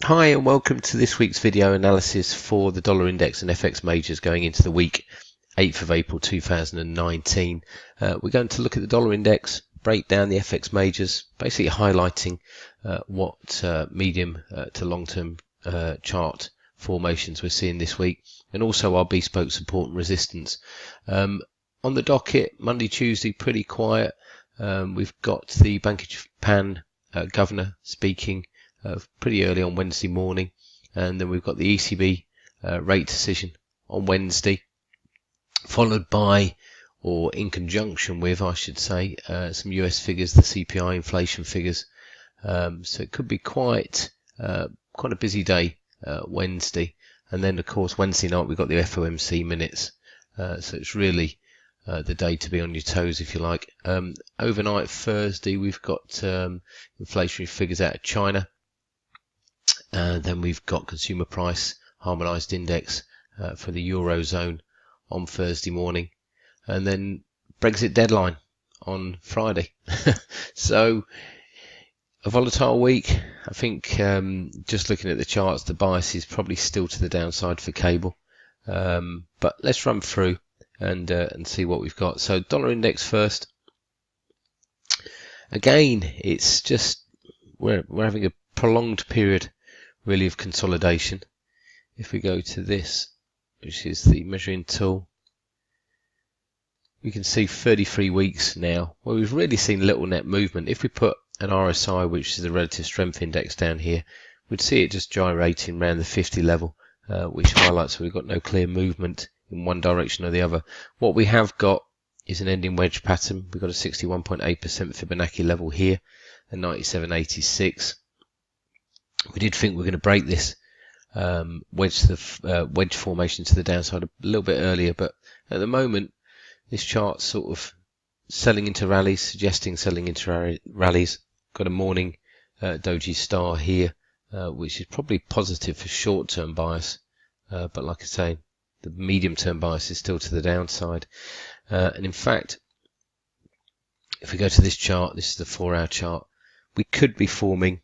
Hi and welcome to this week's video analysis for the dollar index and FX majors going into the week 8th of April 2019. We're going to look at the dollar index, break down the FX majors, basically highlighting what medium to long-term chart formations we're seeing this week, and also our bespoke support and resistance. On the docket, Monday, Tuesday, pretty quiet. We've got the Bank of Japan governor speaking pretty early on Wednesday morning, and then we've got the ECB rate decision on Wednesday, followed by, or in conjunction with, I should say, some US figures, the CPI inflation figures. So it could be quite a busy day Wednesday, and then of course Wednesday night we've got the FOMC minutes. So it's really the day to be on your toes, if you like. Overnight Thursday we've got inflationary figures out of China. Then we've got consumer price harmonized index for the Eurozone on Thursday morning, and then Brexit deadline on Friday. So a volatile week. I think just looking at the charts, the bias is probably still to the downside for cable. But let's run through and see what we've got. So dollar index first. Again, it's just we're having a prolonged period really of consolidation. If we go to this, which is the measuring tool, we can see 33 weeks now where we've really seen little net movement. If we put an RSI, which is the relative strength index, down here, we'd see it just gyrating around the 50 level, which highlights that we've got no clear movement in one direction or the other. What we have got is an ending wedge pattern. We've got a 61.8% Fibonacci level here and 97.86. We did think we were going to break this wedge formation to the downside a little bit earlier, but at the moment this chart's sort of selling into rallies, suggesting selling into rallies. Got a morning doji star here, which is probably positive for short-term bias, but like I say, the medium-term bias is still to the downside. And in fact, if we go to this chart, this is the 4-hour chart, we could be forming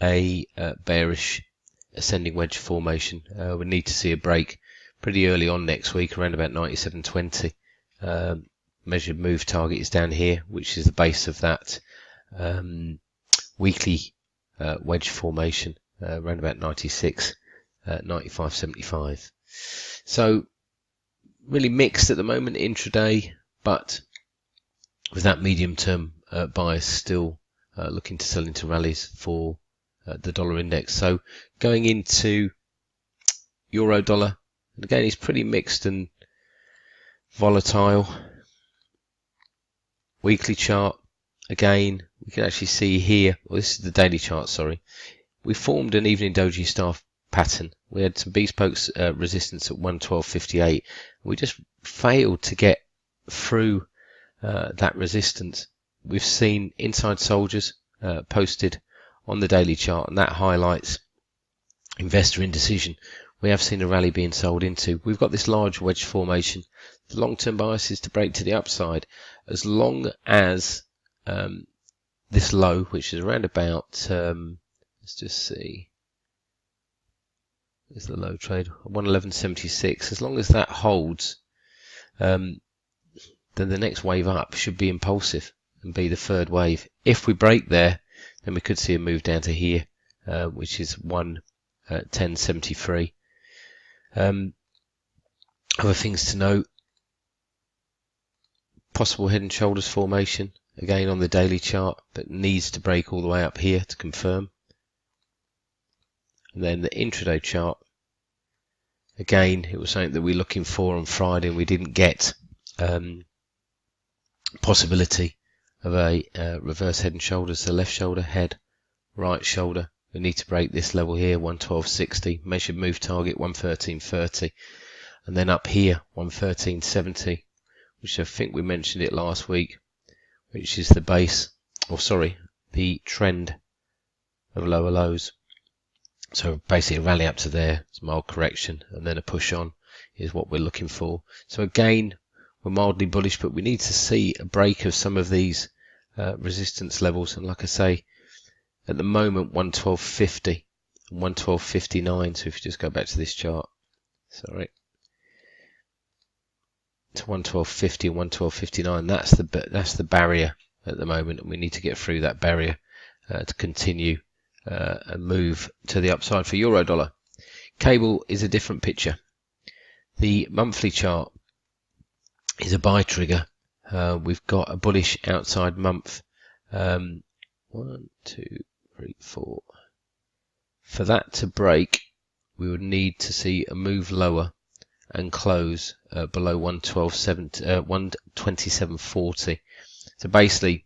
a bearish ascending wedge formation. We need to see a break pretty early on next week, around about 97.20. Measured move target is down here, which is the base of that weekly wedge formation, around about 96, 95.75. So really mixed at the moment intraday, but with that medium term bias still looking to sell into rallies for the dollar index. So going into euro dollar, and again it's pretty mixed and volatile. Weekly chart, again we can actually see here, well, this is the daily chart, sorry, we formed an evening doji star pattern. We had some bespoke resistance at 112.58. We just failed to get through that resistance. We've seen inside soldiers posted on the daily chart, and that highlights investor indecision. We have seen a rally being sold into. We've got this large wedge formation. The long-term bias is to break to the upside, as long as this low, which is around about, let's just see, is the low trade 111.76. As long as that holds, then the next wave up should be impulsive and be the third wave. If we break there, then we could see a move down to here, which is 110.73. Other things to note: possible head and shoulders formation again on the daily chart, but needs to break all the way up here to confirm. And then the intraday chart, again it was something that we were looking for on Friday and we didn't get. Possibility of a reverse head and shoulders, so left shoulder, head, right shoulder. We need to break this level here, 112.60, measured move target 113.30, and then up here 113.70, which I think we mentioned it last week, which is the base, or sorry, the trend of lower lows. So basically a rally up to there, it's a mild correction, and then a push on is what we're looking for. So again, we're mildly bullish, but we need to see a break of some of these resistance levels. And like I say, at the moment 112.50 and 112.59. So if you just go back to this chart, sorry, to 112.50 and 112.59, that's the barrier at the moment, and we need to get through that barrier to continue and move to the upside for euro dollar. Cable is a different picture. The monthly chart is a buy trigger. We've got a bullish outside month. 1, 2, 3, 4. For that to break, we would need to see a move lower and close below 127.40. So basically,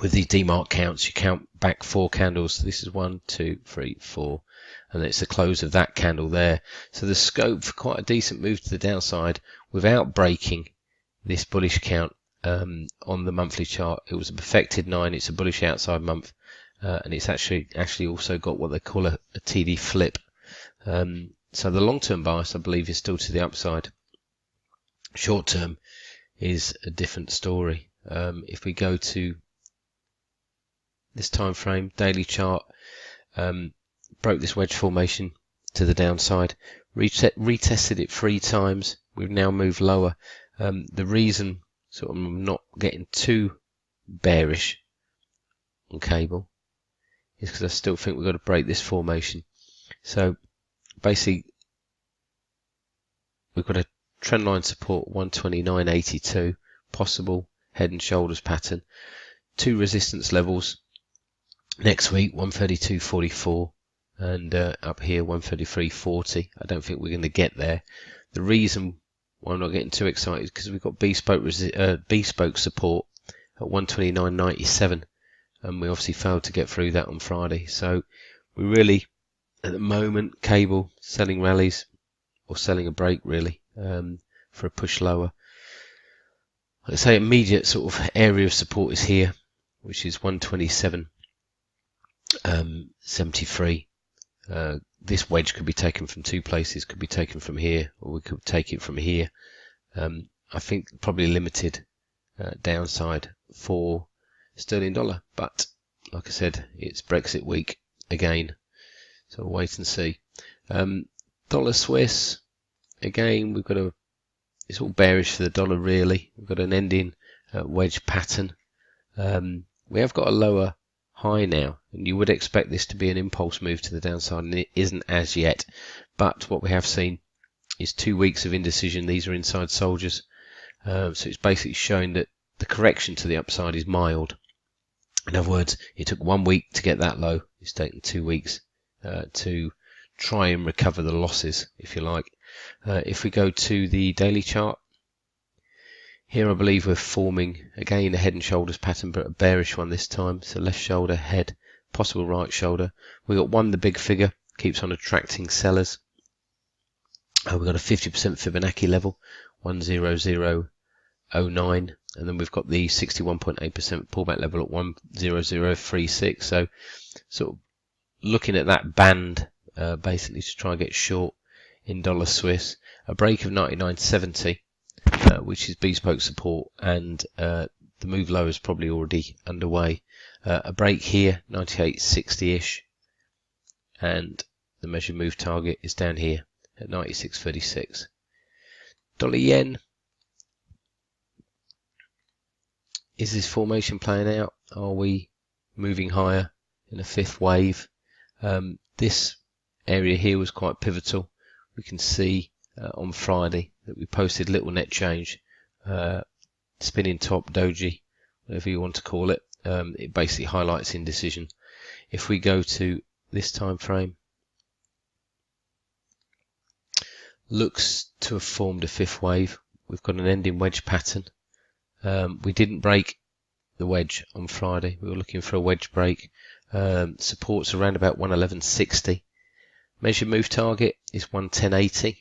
with these demark counts, you count back 4 candles. This is 1, 2, 3, 4, and it's the close of that candle there. So the scope for quite a decent move to the downside without breaking this bullish count on the monthly chart. It was a perfected 9. It's a bullish outside month, and it's actually also got what they call a TD flip. So the long-term bias, I believe, is still to the upside. Short-term is a different story. If we go to this time frame, daily chart, broke this wedge formation to the downside, retested it 3 times. We've now moved lower. The reason sort of I'm not getting too bearish on cable is because I still think we've got to break this formation. So basically, we've got a trendline support 129.82, possible head and shoulders pattern. 2 resistance levels next week, 132.44, and up here 133.40. I don't think we're going to get there. The reason why I'm not getting too excited is because we've got bespoke support at 129.97, and we obviously failed to get through that on Friday. So we really, at the moment, cable selling rallies or selling a break really for a push lower. Like I say, immediate sort of area of support is here, which is 127.73. This wedge could be taken from 2 places. Could be taken from here, or we could take it from here. I think probably limited downside for sterling dollar, but like I said, it's Brexit week again, so we'll wait and see. Dollar Swiss, again, we've got it's all bearish for the dollar really. We've got an ending wedge pattern. We have got a lower high now, and you would expect this to be an impulse move to the downside, and it isn't as yet. But what we have seen is 2 weeks of indecision. These are inside soldiers. So it's basically showing that the correction to the upside is mild. In other words, it took 1 week to get that low. It's taken 2 weeks to try and recover the losses, if you like. If we go to the daily chart, here I believe we're forming, again, a head and shoulders pattern, but a bearish one this time. So left shoulder, head, possible right shoulder. We've got the big figure, keeps on attracting sellers. We've got a 50% Fibonacci level, 100.09, and then we've got the 61.8% pullback level at 100.36. So sort of looking at that band basically to try and get short in dollar Swiss. A break of 99.70, which is bespoke support, and the move low is probably already underway. A break here, 98.60-ish, and the measured move target is down here at 96.36. Dollar yen. Is this formation playing out? Are we moving higher in a 5th wave? This area here was quite pivotal. We can see on Friday that we posted little net change, spinning top, doji, whatever you want to call it. It basically highlights indecision. If we go to this time frame, looks to have formed a 5th wave. We've got an ending wedge pattern. We didn't break the wedge on Friday. We were looking for a wedge break. Supports around about 111.60. Measured move target is 110.80.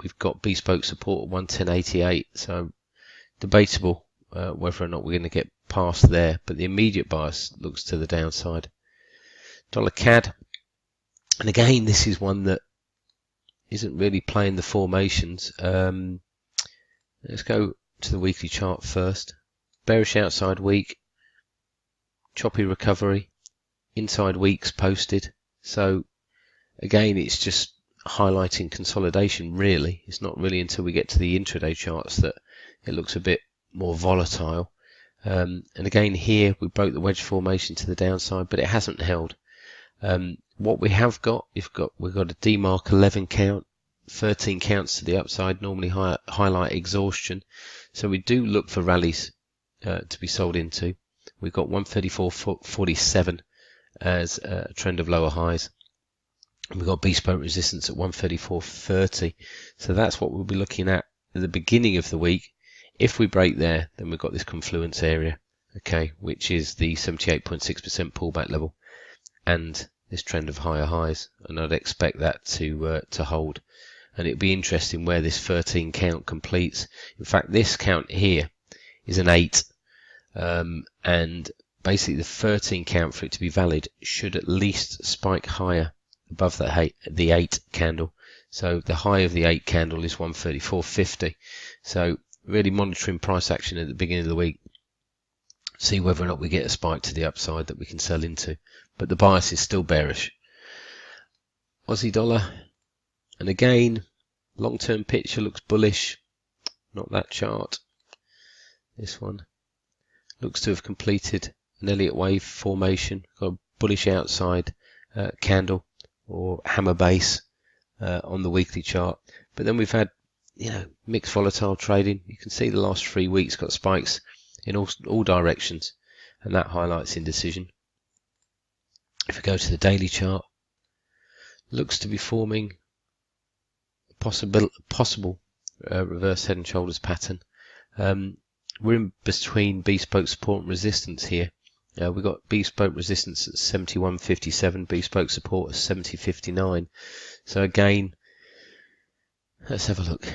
We've got bespoke support at 110.88. So debatable whether or not we're going to get past there. But the immediate bias looks to the downside. Dollar CAD. And again, this is one that isn't really playing the formations. Let's go to the weekly chart first. Bearish outside week, choppy recovery, inside weeks posted, So again, it's just highlighting consolidation really. It's not really until we get to the intraday charts that it looks a bit more volatile. And again here we broke the wedge formation to the downside, but it hasn't held. What we have got, we've got a DMARC 11 count, 13 counts to the upside, normally highlight exhaustion. So we do look for rallies to be sold into. We've got 134.47 as a trend of lower highs. We've got bespoke resistance at 134.30. So that's what we'll be looking at the beginning of the week. If we break there, then we've got this confluence area, okay, which is the 78.6% pullback level and this trend of higher highs. And I'd expect that to hold. And it'll be interesting where this 13 count completes. In fact, this count here is an 8. And basically the 13 count, for it to be valid, should at least spike higher above the 8 candle. So the high of the 8 candle is 134.50. So really monitoring price action at the beginning of the week. See whether or not we get a spike to the upside that we can sell into. But the bias is still bearish. Aussie dollar. And again, long-term picture looks bullish. Not that chart. This one looks to have completed an Elliott wave formation. Got a bullish outside candle or hammer base on the weekly chart. But then we've had, mixed volatile trading. You can see the last 3 weeks got spikes in all directions, and that highlights indecision. If we go to the daily chart, looks to be forming a possible reverse head and shoulders pattern. We're in between bespoke support and resistance here. We've got bespoke resistance at 71.57, bespoke support at 70.59. So again, let's have a look.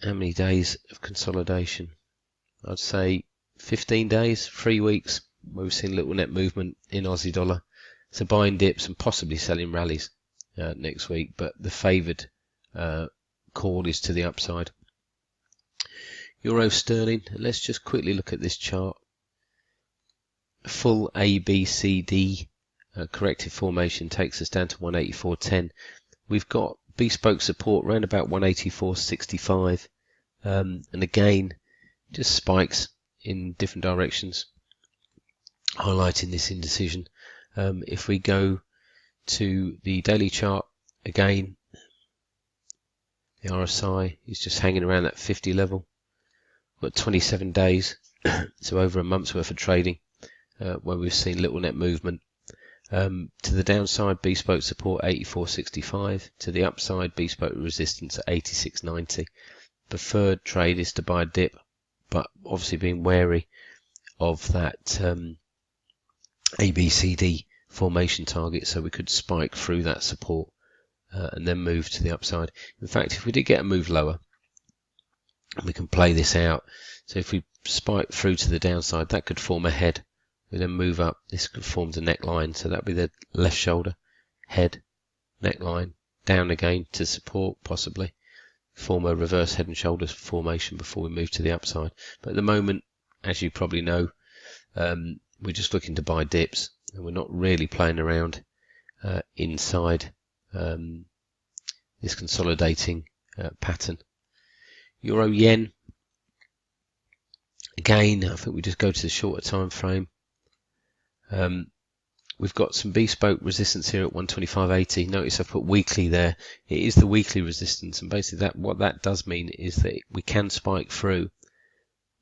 How many days of consolidation? I'd say 15 days, 3 weeks, where we've seen little net movement in Aussie dollar. So buying dips and possibly selling rallies next week, but the favoured call is to the upside. Euro sterling, let's just quickly look at this chart. Full ABCD corrective formation takes us down to 184.10. We've got bespoke support around about 184.65, and again just spikes in different directions, highlighting this indecision. If we go to the daily chart, again the RSI is just hanging around that 50 level. We've got 27 days, so over a month's worth of trading, where we've seen little net movement. To the downside, bespoke support 84.65. To the upside, bespoke resistance at 86.90. Preferred trade is to buy a dip, but obviously being wary of that ABCD formation target, so we could spike through that support and then move to the upside. In fact, if we did get a move lower, we can play this out. So if we spike through to the downside, that could form a head. We then move up, this could form the neckline, so that would be the left shoulder, head, neckline, down again to support possibly, form a reverse head and shoulders formation before we move to the upside. But at the moment, as you probably know, we're just looking to buy dips, and we're not really playing around inside this consolidating pattern. Euro yen, again, I think we just go to the shorter time frame. We've got some bespoke resistance here at 125.80. Notice I've put weekly there. It is the weekly resistance, and basically what that does mean is that we can spike through,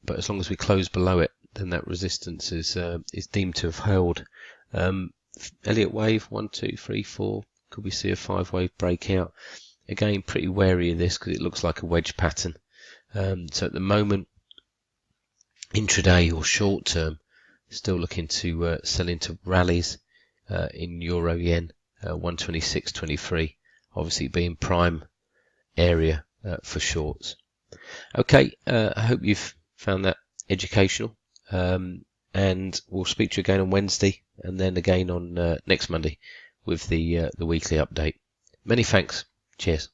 but as long as we close below it, then that resistance is deemed to have held. Elliott wave 1, 2, 3, 4. Could we see a 5-wave breakout? Again, pretty wary of this because it looks like a wedge pattern. So at the moment, intraday or short term, still looking to sell into rallies in euro yen 126.23, obviously being prime area for shorts. Okay, I hope you've found that educational, and we'll speak to you again on Wednesday and then again on next Monday with the weekly update. Many thanks. Cheers.